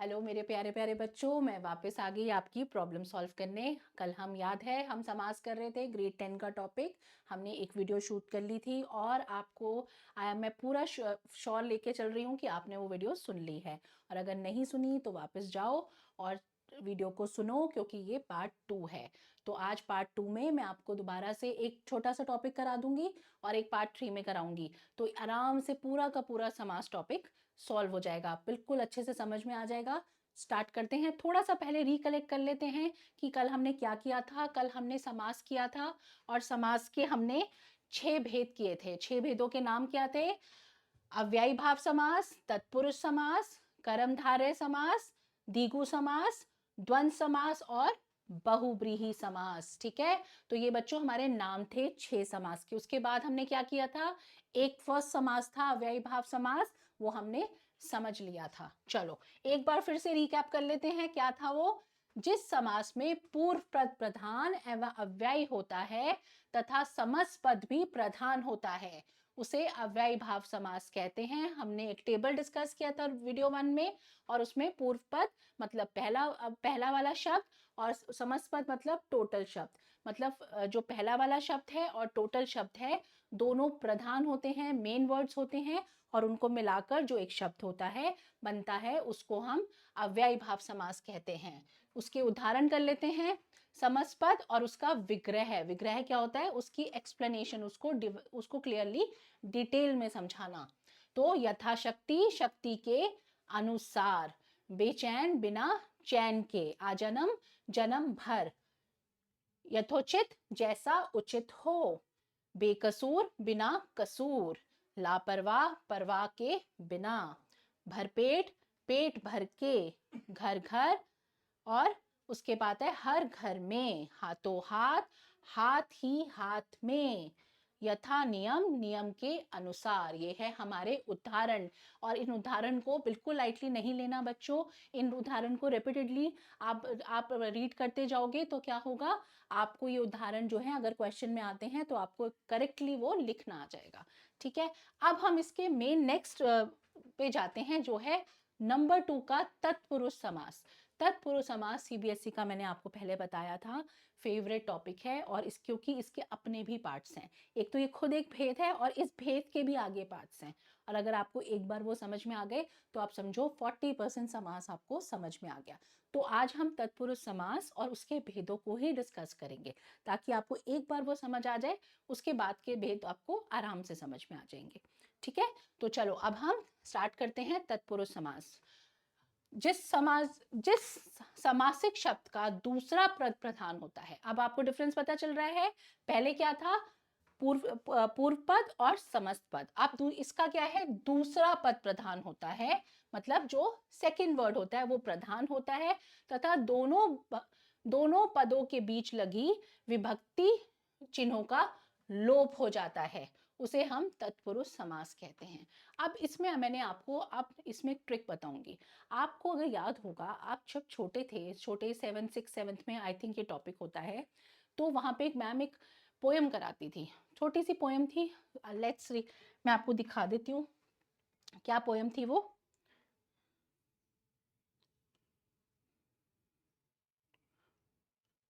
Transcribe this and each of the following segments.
Hello मेरे प्यारे प्यारे बच्चों, मैं वापस आ गई आपकी प्रॉब्लम सॉल्व करने। कल हम याद है हम समास कर रहे थे ग्रेड 10 का टॉपिक। हमने एक वीडियो शूट कर ली थी और आपको मैं पूरा श्योर लेके चल रही हूँ कि आपने वो वीडियो सुन ली है। और अगर नहीं सुनी तो वापस जाओ और वीडियो को सुनो, क्योंकि ये पार्ट 2 है। तो आज पार्ट 2 में मैं आपको दोबारा से एक छोटा सा टॉपिक करा दूंगी और एक पार्ट 3 में कराऊंगी, तो आराम से पूरा का पूरा समास टॉपिक सॉल्व हो जाएगा, बिल्कुल अच्छे से समझ में आ जाएगा। स्टार्ट करते हैं। थोड़ा सा पहले रिकलेक्ट कर लेते हैं कि कल हमने क्या किया था। कल हमने समास किया था और समास के हमने 6 भेद किए थे। 6 भेदों के नाम क्या थे? अव्ययी भाव समास, तत्पुरुष समास, कर्मधारय समास, द्विगु समास, द्वंद्व समास और बहुब्रीहि समास। ठीक है, तो ये बच्चों हमारे नाम थे 6 समास के। उसके बाद हमने क्या किया था? एक फर्स्ट समास था अव्ययी भाव समास, वो हमने समझ लिया था। चलो एक बार फिर से रिकैप कर लेते हैं, क्या था वो? जिस समास में पूर्व पद प्रधान एवं अव्ययी होता है तथा समस्त पद भी प्रधान होता है, उसे अव्ययी भाव समास कहते हैं। हमने एक टेबल डिस्कस किया था वीडियो 1 में, और उसमें पूर्व पद मतलब पहला वाला शब्द और समस्त पद मतलब टोटल शब्द, मतलब जो पहला वाला शब्द है और टोटल शब्द है, दोनों प्रधान होते हैं, मेन वर्ड्स होते हैं, और उनको मिलाकर जो एक शब्द होता है बनता है, उसको हम अव्ययी भाव समास कहते हैं। उसके उदाहरण कर लेते हैं। समस्त पद और उसका विग्रह। विग्रह क्या होता है? उसकी एक्सप्लेनेशन, उसको क्लियरली डिटेल में समझाना। तो यथाशक्ति, शक्ति के अनुसार, बेचैन बिना चैन के, आजन्म जन्म भर, यथोचित जैसा उचित हो, बेकसूर बिना कसूर, लापरवाह परवाह के बिना, भरपेट पेट भर के, घर घर, और उसके बाद है हर घर में, हाथों हाथ, हाथ ही हाथ में, यथा नियम नियम के अनुसार। ये है हमारे उदाहरण। और इन उदाहरण को बिल्कुल लाइटली नहीं लेना बच्चों। इन उदाहरण को रिपीटेडली आप रीड करते जाओगे तो क्या होगा, आपको ये उदाहरण जो है अगर क्वेश्चन में आते हैं तो आपको करेक्टली वो लिखना आ जाएगा। ठीक है, अब हम इसके मेन नेक्स्ट पे जाते हैं, जो है नंबर 2 का तत्पुरुष समास। तत्पुरुष समास सीबीएसई का मैंने आपको पहले बताया था फेवरेट टॉपिक है, और क्योंकि इसके अपने भी पार्ट्स हैं। एक तो ये खुद एक भेद है और इस भेद के भी आगे पार्ट्स हैं, और अगर आपको एक बार वो समझ में आ गए तो आप समझो 40% समास आपको समझ में आ गया। तो आज हम तत्पुरुष समास और उसके भेदों को ही डिस्कस करेंगे, ताकि आपको एक बार वो समझ आ जाए, उसके बाद के भेद आपको आराम से समझ में आ जाएंगे। ठीक है, तो चलो अब हम स्टार्ट करते हैं तत्पुरुष समास। जिस समासिक शब्द का दूसरा पद प्रधान होता है। अब आपको डिफरेंस पता चल रहा है, पहले क्या था? पूर्व पद और समस्त पद। अब इसका क्या है? दूसरा पद प्रधान होता है, मतलब जो सेकंड वर्ड होता है वो प्रधान होता है, तथा दोनों पदों के बीच लगी विभक्ति चिन्हों का लोप हो जाता है, उसे हम तत्पुरुष समास कहते हैं। अब इसमें मैंने आपको अब इसमें ट्रिक बताऊंगी। आपको अगर याद होगा, आप जब छोटे थे, छोटे 7th 6th 7th में आई थिंक ये टॉपिक होता है, तो वहां पे एक मैम एक पोएम कराती थी, छोटी सी पोएम थी। लेट्स री, मैं आपको दिखा देती हूँ क्या पोएम थी वो।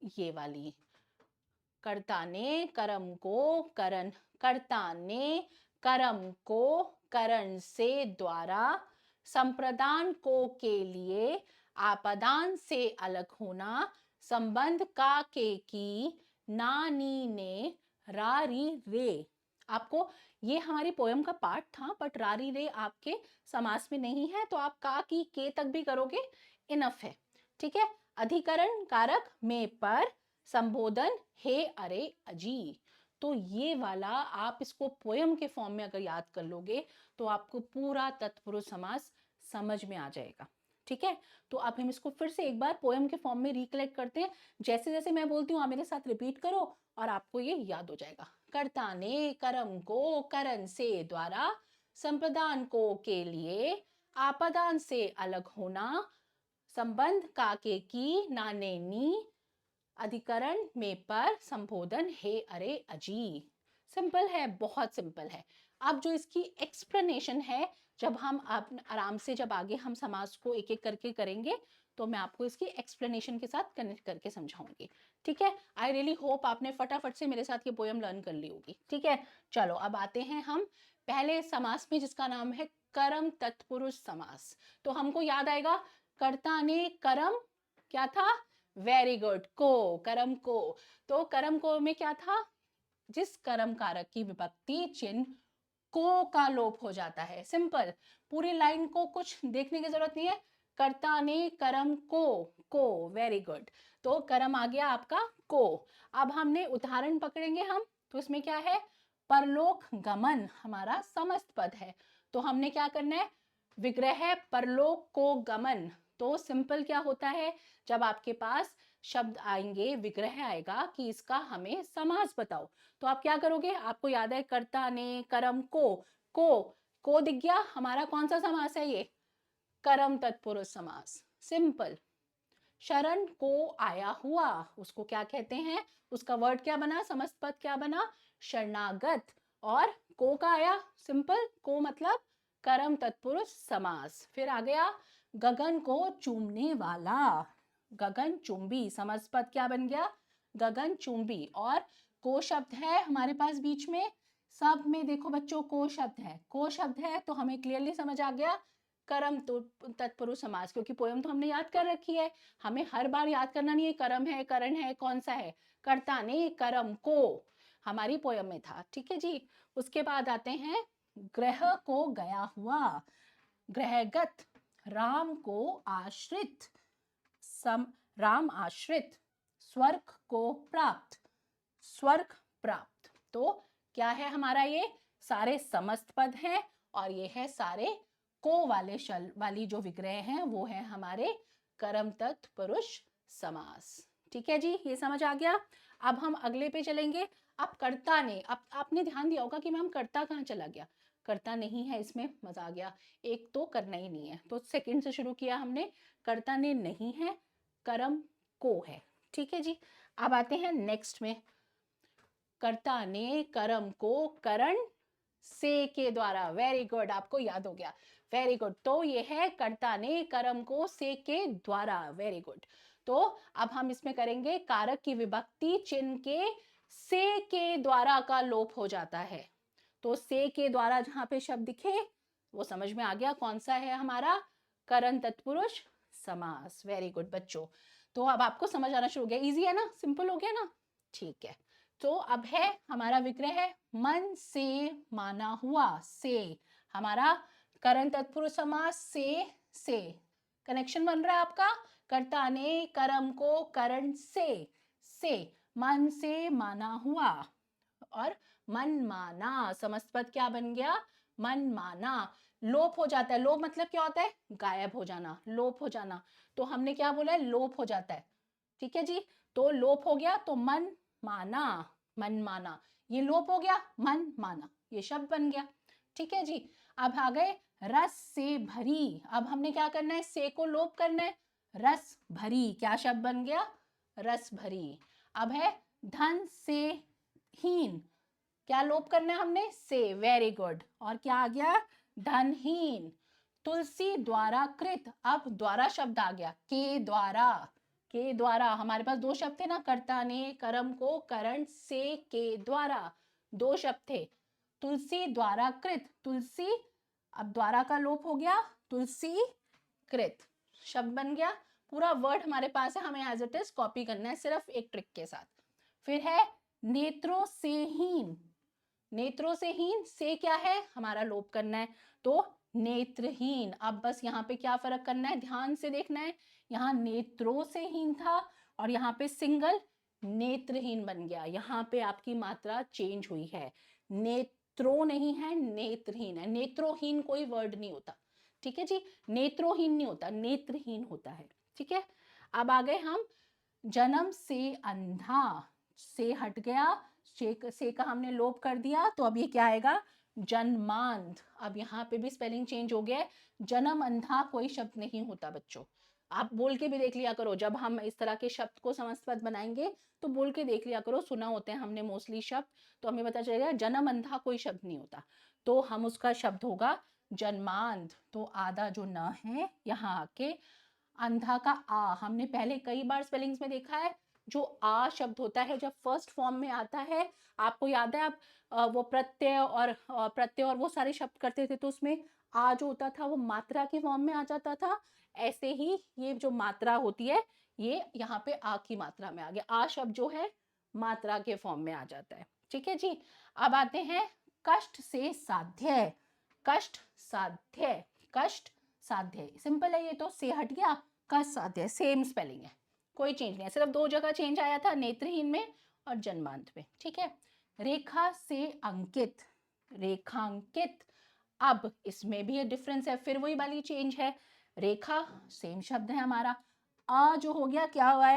ये वाली, कर्ता ने कर्म को करण, कर्ता ने कर्म को करण से द्वारा, संप्रदान को के लिए आपदान से अलग होना, संबंध का के की नानी ने रारी रे। आपको ये हमारी पोयम का पार्ट था, बट रारी रे आपके समास में नहीं है, तो आप का की के तक भी करोगे, इनफ है। ठीक है, अधिकरण कारक में पर, संबोधन हे अरे अजी। तो ये वाला आप इसको पोयम के फॉर्म में अगर याद कर लोगे तो आपको पूरा तत्पुरुष समास समझ में आ जाएगा। ठीक है, तो अब हम इसको फिर से एक बार पोयम के फॉर्म में रिकलेक्ट करते हैं। जैसे जैसे मैं बोलती हूँ आप मेरे साथ रिपीट करो और आपको ये याद हो जाएगा। कर्ता ने कर्म को करण से द्वारा, संप्रदान को के लिए आपदान से अलग होना, संबंध काके की नाने नी, अधिकरण में पर, संबोधन हे अरे अजी। सिंपल है, बहुत सिंपल है। अब जो इसकी एक्सप्लेनेशन है, जब हम आराम से जब आगे हम समास को एक एक करके करेंगे तो मैं आपको इसकी एक्सप्लेनेशन के साथ कनेक्ट करके समझाऊंगी। ठीक है, आई रियली होप आपने फटाफट से मेरे साथ ये पोयम लर्न कर ली होगी। ठीक है, चलो अब आते हैं हम पहले समास में जिसका नाम है कर्म तत्पुरुष समास। तो हमको याद आएगा कर्ता ने कर्म क्या था, वेरी गुड, को, कर्म को। तो कर्म को में क्या था, जिस कर्म कारक की विभक्ति चिन्ह को का लोप हो जाता है। सिंपल, पूरी लाइन को कुछ देखने की जरूरत नहीं है। कर्ता ने कर्म को, वेरी गुड। तो कर्म आ गया आपका को। अब हमने उदाहरण पकड़ेंगे हम, तो इसमें क्या है, परलोक गमन हमारा समस्त पद है। तो हमने क्या करना है, विग्रह परलोक को गमन। तो सिंपल क्या होता है, जब आपके पास शब्द आएंगे, विग्रह आएगा कि इसका हमें समास बताओ, तो आप क्या करोगे, आपको याद है कर्ता ने कर्म को दिख गया, हमारा कौन सा समास है ये, कर्म तत्पुरुष समास। सिंपल। शरण को आया हुआ, उसको क्या कहते हैं, उसका वर्ड क्या बना, समस्त पद क्या बना, शरणागत। और को का आया, सिंपल, को मतलब कर्म तत्पुरुष समास। फिर आ गया गगन को चूमने वाला, गगन चुंबी, समस्त पद क्या बन गया, गगन चुंबी। और को शब्द है हमारे पास बीच में, सब में देखो बच्चों को शब्द है, को शब्द है तो हमें क्लियरली समझ आ गया कर्म तत्पुरुष समास, क्योंकि पोयम तो हमने याद कर रखी है, हमें हर बार याद करना नहीं है कर्म है करण है कौन सा है, कर्ता ने कर्म को हमारी पोयम में था। ठीक है जी। उसके बाद आते हैं ग्रह को गया हुआ, ग्रहगत, राम को आश्रित, राम आश्रित, स्वर्ग को प्राप्त, स्वर्ग प्राप्त। तो क्या है हमारा, ये सारे समस्त पद हैं और ये है सारे को वाले शल वाली जो विग्रह हैं वो है हमारे कर्म तत्पुरुष समास। ठीक है जी, ये समझ आ गया। अब हम अगले पे चलेंगे। अब कर्ता ने, अब आपने ध्यान दिया होगा कि मैम कर्ता कहाँ चला गया, कर्ता नहीं है इसमें, मजा आ गया, एक तो करना ही नहीं है, तो सेकंड से शुरू किया हमने, कर्ता ने नहीं है, कर्म को है। ठीक है जी। अब आते हैं नेक्स्ट में, कर्ता ने कर्म को करण से के द्वारा, वेरी गुड, आपको याद हो गया, वेरी गुड। तो ये है कर्ता ने कर्म को से के द्वारा, वेरी गुड। तो अब हम इसमें करेंगे कारक की विभक्ति चिन्ह के से के द्वारा का लोप हो जाता है। तो से के द्वारा जहां पे शब्द दिखे वो समझ में आ गया कौन सा है हमारा करण तत्पुरुष समास। वेरी गुड बच्चों। तो अब आपको समझ आना शुरू हो गया, इजी है ना, सिंपल हो गया ना। ठीक है, तो अब है हमारा विग्रह मन से माना हुआ, से हमारा करण तत्पुरुष समास, से कनेक्शन बन रहा है आपका, कर्ता ने कर्म को करण से मन से माना हुआ, और मन माना, समस्त पद क्या बन गया, मन माना। लोप हो जाता है, लोप मतलब क्या होता है, गायब हो जाना, लोप हो जाना। तो हमने क्या बोला है, लोप हो जाता है। ठीक है जी, तो लोप हो गया तो मन माना, मन माना, ये लोप हो गया, मन माना, ये शब्द बन गया। ठीक है जी। अब आ गए रस से भरी, अब हमने क्या करना है, से को लोप करना है, रस भरी, क्या शब्द बन गया, रस भरी। अब है धन से हीन, क्या लोप करना है हमने, से, वेरी गुड। और क्या आ गया, धनहीन। तुलसी द्वारा कृत, अब द्वारा शब्द आ गया, के द्वारा, के द्वारा, हमारे पास दो शब्द थे ना, कर्ता ने कर्म को करण से के द्वारा, दो शब्द थे, तुलसी द्वारा कृत, तुलसी, अब द्वारा का लोप हो गया, तुलसी कृत शब्द बन गया। पूरा वर्ड हमारे पास है, हमें एज इट इज कॉपी करना है सिर्फ एक ट्रिक के साथ। फिर है नेत्रों से हीन, नेत्रों से हीन, से क्या है हमारा लोप करना है, तो नेत्रहीन। अब बस यहाँ पे क्या फर्क करना है, ध्यान से देखना है, यहाँ नेत्रों से हीन था और यहाँ पे सिंगल नेत्रहीन बन गया, यहाँ पे आपकी मात्रा चेंज हुई है, नेत्रों नहीं है, नेत्रहीन है, नेत्रोहीन कोई वर्ड नहीं होता। ठीक है जी, नेत्रोहीन नहीं होता, नेत्रहीन होता है। ठीक है। अब आ गए हम जन्म से अंधा, से हट गया, से का हमने लोप कर दिया, तो अब ये क्या आएगा, जन्मांध। अब यहाँ पे भी स्पेलिंग चेंज हो गया है, जन्म अंधा कोई शब्द नहीं होता बच्चों, आप बोल के भी देख लिया करो, जब हम इस तरह के शब्द को समस्त पद बनाएंगे तो बोल के देख लिया करो, सुना होते हैं हमने मोस्टली शब्द, तो हमें पता चलेगा जन्म अंधा कोई शब्द नहीं होता, तो हम उसका शब्द होगा जन्मांध, तो आधा जो न है यहाँ आके अंधा का आ, हमने पहले कई बार स्पेलिंग्स में देखा है, जो आ शब्द होता है जब फर्स्ट फॉर्म में आता है, आपको याद है, आप वो प्रत्यय और वो सारे शब्द करते थे, तो उसमें आ जो होता था वो मात्रा के फॉर्म में आ जाता था। ऐसे ही ये जो मात्रा होती है, ये यहाँ पे आ की मात्रा में आ गया, आ शब्द जो है मात्रा के फॉर्म में आ जाता है। ठीक है जी। अब आते हैं कष्ट से साध्य। कष्ट साध्य, कष्ट साध्य, सिंपल है ये तो, से हट गया, कष्ट साध्य, सेम स्पेलिंग है, कोई चेंज नहीं है, सिर्फ दो जगह चेंज आया था, नेत्रहीन में और जन्मांत में। ठीक है। रेखा से अंकित, रेखांकित, अब इसमें भी ये डिफरेंस है, फिर वही वाली चेंज है, रेखा सेम शब्द है हमारा, आ जो हो गया क्या हुआ,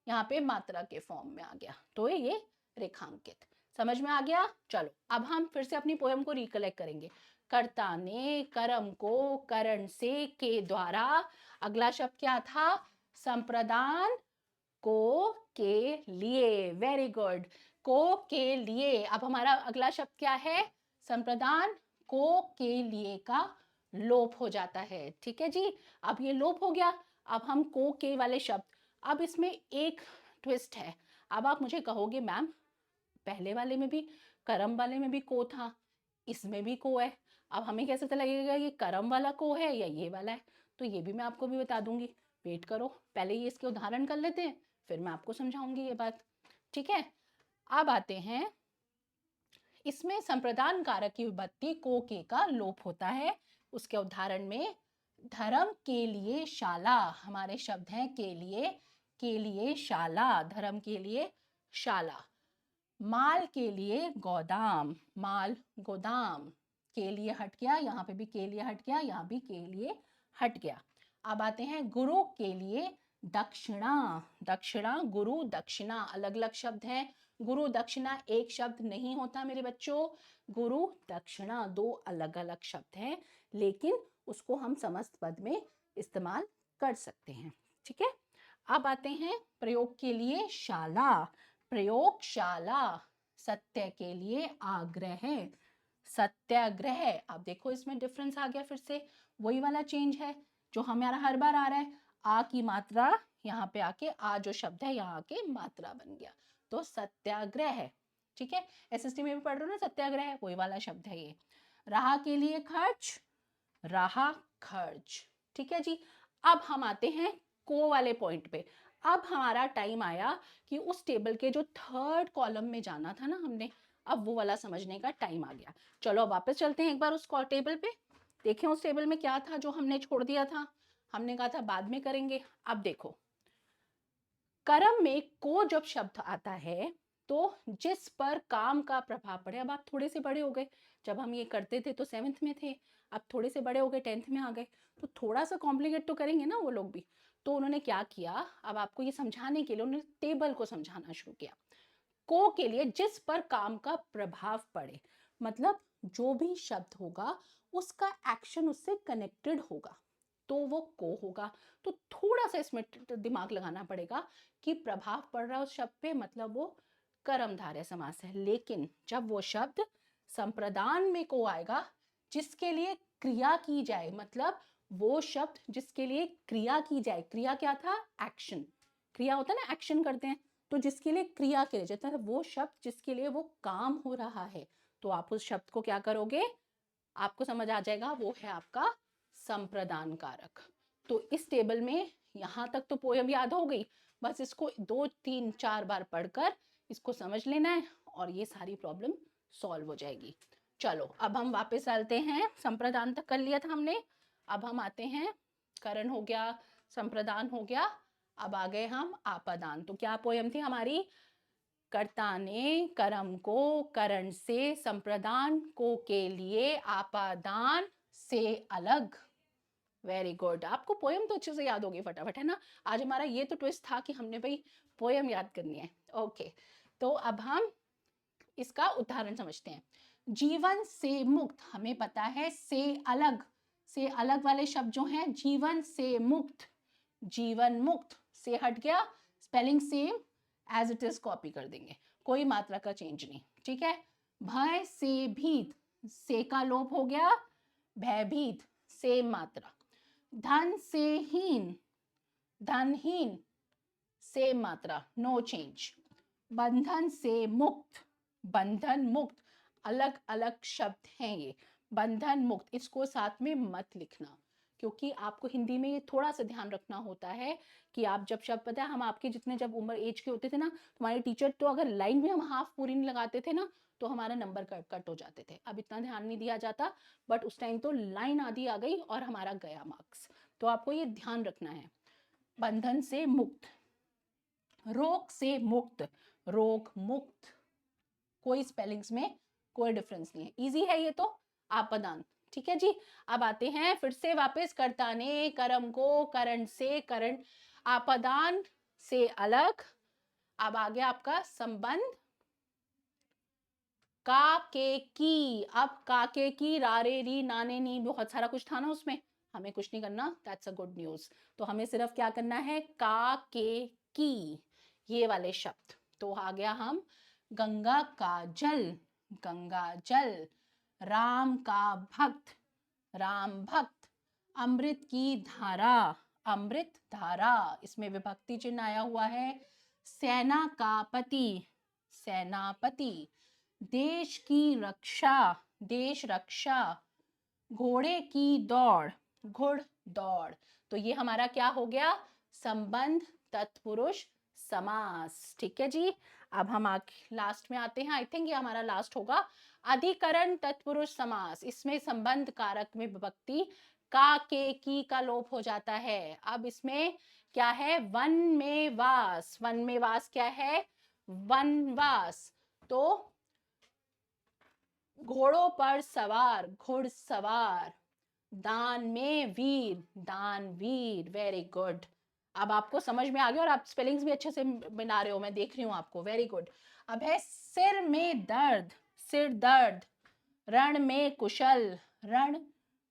यहाँ पे मात्रा के फॉर्म में आ गया, तो ये रेखांकित। समझ में आ गया। चलो अब हम फिर से अपनी पोएम को रिकलेक्ट करेंगे। कर्ता ने कर्म को करण से के द्वारा, अगला शब्द क्या था, संप्रदान को के लिए, वेरी गुड, को के लिए। अब हमारा अगला शब्द क्या है, संप्रदान को के लिए का लोप हो जाता है। ठीक है जी, अब ये लोप हो गया, अब हम को के वाले शब्द, अब इसमें एक ट्विस्ट है। अब आप मुझे कहोगे मैम पहले वाले में भी, कर्म वाले में भी को था, इसमें भी को है, अब हमें कैसे पता लगेगा ये कर्म वाला को है या ये वाला है, तो ये भी मैं आपको भी बता दूंगी, वेट करो, पहले ये इसके उदाहरण कर लेते हैं, फिर मैं आपको समझाऊंगी ये बात। ठीक है। अब आते हैं, इसमें संप्रदान कारक की विभक्ति को के का लोप होता है, उसके उदाहरण में धर्म के लिए शाला, हमारे शब्द हैं के लिए शाला, धर्म के लिए शाला, माल के लिए गोदाम, माल गोदाम, के लिए हट गया, यहाँ पे भी के लिए हट गया, यहाँ भी के लिए हट गया। अब आते हैं गुरु के लिए दक्षिणा, दक्षिणा, गुरु दक्षिणा, अलग अलग शब्द हैं, गुरु दक्षिणा एक शब्द नहीं होता मेरे बच्चों, गुरु दक्षिणा दो अलग अलग शब्द हैं, लेकिन उसको हम समस्त पद में इस्तेमाल कर सकते हैं। ठीक है। अब आते हैं प्रयोग के लिए शाला, प्रयोगशाला, सत्य के लिए आग्रह, सत्याग्रह। अब देखो इसमें डिफरेंस आ गया, फिर से वही वाला चेंज है जो हमारा हर बार आ रहा है, आ की मात्रा यहाँ पे आके, आ जो शब्द है यहाँ आके मात्रा बन गया, तो सत्याग्रह है। ठीक है, एसएसटी में भी पढ़ रहे हो ना, सत्याग्रह वही वाला शब्द है ये। राह के लिए खर्च, राह खर्च। ठीक है जी। अब हम आते हैं को वाले पॉइंट पे, अब हमारा टाइम आया कि उस टेबल के जो थर्ड कॉलम में जाना था ना हमने, अब वो वाला समझने का टाइम आ गया। चलो अब वापस चलते हैं एक बार उस टेबल पे, देखें उस टेबल में क्या था जो हमने छोड़ दिया था, हमने कहा था बाद में करेंगे। अब देखो कर्म में को जब शब्द आता है तो जिस पर काम का प्रभाव पड़े, अब आप थोड़े से बड़े हो गए, जब हम ये करते थे तो 7th में थे, अब थोड़े से बड़े हो गए 10th में आ गए, तो थोड़ा सा कॉम्प्लिकेट तो करेंगे ना वो लोग भी, तो उन्होंने क्या किया, अब आपको ये समझाने के लिए उन्होंने टेबल को समझाना शुरू किया। को के लिए जिस पर काम का प्रभाव पड़े, मतलब जो भी शब्द होगा उसका एक्शन उससे कनेक्टेड होगा तो वो को होगा। तो थोड़ा सा इसमें दिमाग लगाना पड़ेगा कि प्रभाव पड़ रहा है उस शब्द पे, मतलब वो कर्मधारय समास है। लेकिन जब वो शब्द संप्रदान में को आएगा जिसके लिए क्रिया की जाए, मतलब वो शब्द जिसके लिए क्रिया की जाए, क्रिया क्या था, एक्शन, क्रिया होता है ना, एक्शन करते हैं, तो जिसके लिए क्रिया के लिए जाता है, वो शब्द जिसके लिए वो काम हो रहा है, तो आप उस शब्द को क्या करोगे, आपको समझ आ जाएगा, वो है आपका संप्रदान कारक। तो इस टेबल में यहाँ तक तो पोयम याद हो गई, बस इसको 2 3 4 बार पढ़कर इसको समझ लेना है और ये सारी प्रॉब्लम सॉल्व हो जाएगी। चलो अब हम वापस आते हैं, संप्रदान तक कर लिया था हमने, अब हम आते हैं, करण हो गया, संप्रदान हो गया, अब आ गए हम आपादान। तो क्या पोयम थी हमारी, कर्ता ने कर्म को करण से, संप्रदान को के लिए, आपादान से अलग। वेरी गुड, आपको पोयम तो अच्छे से याद होगी फटाफट, है ना। आज हमारा ये तो ट्विस्ट था कि हमने भाई पोयम याद करनी है। ओके, तो अब हम इसका उदाहरण समझते हैं। जीवन से मुक्त, हमें पता है से अलग वाले शब्द जो हैं, जीवन से मुक्त, जीवन मुक्त, से हट गया, spelling same as it is copy कर देंगे, कोई मात्रा का चेंज नहीं। ठीक है। भय से भीत, से का लोप हो गया, भयभीत सेम मात्रा। धन से हीन, धनहीन सेम मात्रा, नो चेंज। बंधन से मुक्त, बंधन मुक्त, अलग अलग शब्द हैं ये। बंधन मुक्त, इसको साथ में मत लिखना, क्योंकि आपको हिंदी में ये थोड़ा सा ध्यान रखना होता है कि आप जब शब्द, पता है हम आपके जितने जब उम्र एज के होते थे ना, हमारे टीचर तो अगर लाइन भी हम हाफ पूरी नहीं लगाते थे ना तो हमारा नंबर कट हो जाते थे। अब इतना ध्यान नहीं दिया जाता, बट उस टाइम तो लाइन आधी आ गई और हमारा गया मार्क्स। तो आपको ये ध्यान रखना है। बंधन से मुक्त, रोग से मुक्त, रोग मुक्त, कोई स्पेलिंग्स में कोई डिफरेंस नहीं है, इजी है ये तो। आपदान, ठीक है जी। अब आते हैं फिर से वापस, कर्ता ने कर्म को करण से, करण आपदान से अलग। अब आ गया आपका संबंध, का के की। अब का के की, रारे री नाने नी, बहुत सारा कुछ था ना उसमें, हमें कुछ नहीं करना, दैट्स अ गुड न्यूज। तो हमें सिर्फ क्या करना है, का के की, ये वाले शब्द। तो आ गया हम गंगा का जल, गंगा जल। राम का भक्त, राम भक्त। अमृत की धारा, अमृत धारा, इसमें विभक्ति चिन्ह आया हुआ है। सेना का पति, सेनापति। देश की रक्षा, देश रक्षा। घोड़े की दौड़, घुड़ दौड़। तो ये हमारा क्या हो गया, संबंध तत्पुरुष समास, ठीक है जी। अब हम लास्ट में आते हैं, आई थिंक ये हमारा लास्ट होगा, अधिकरण तत्पुरुष समास। इसमें संबंध कारक में विभक्ति का के की का लोप हो जाता है। अब इसमें क्या है, वन में वास, वन में वास क्या है, वनवास। तो घोड़ों पर सवार, घुड़सवार। दान में वीर, दानवीर, वेरी गुड। अब आपको समझ में आ गया और आप स्पेलिंग्स भी अच्छे से बना रहे हो, मैं देख रही हूँ आपको, वेरी गुड। अब है सिर में दर्द, सिर दर्द। रण में कुशल, रण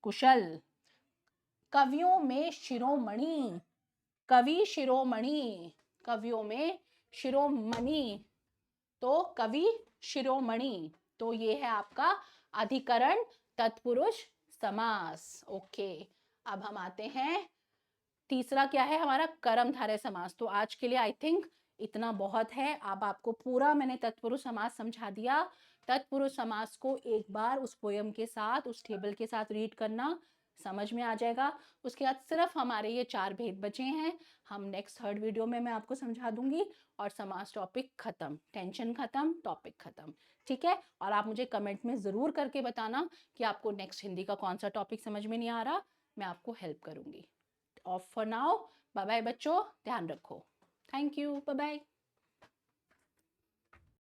कुशल। कवियों में शिरोमणि, कवि शिरोमणि, कवियों में शिरोमणि, तो कवि शिरोमणि। तो ये है आपका अधिकरण तत्पुरुष समास, ओके। अब हम आते हैं, तीसरा क्या है हमारा, कर्मधारय समास। तो आज के लिए आई थिंक इतना बहुत है। अब आपको पूरा मैंने तत्पुरुष समास समझा दिया। तत्पुरुष समास को एक बार उस पोयम के साथ, उस टेबल के साथ रीड करना, समझ में आ जाएगा। उसके बाद सिर्फ हमारे ये 4 भेद बचे हैं, हम नेक्स्ट 3rd वीडियो में मैं आपको समझा दूंगी और समास टॉपिक खत्म, टेंशन खत्म, टॉपिक खत्म, ठीक है। और आप मुझे कमेंट में ज़रूर करके बताना कि आपको नेक्स्ट हिंदी का कौन सा टॉपिक समझ में नहीं आ रहा, मैं आपको हेल्प करूंगी। Off for now, bye bye बच्चों, ध्यान रखो, थैंक यू, बाय बाय।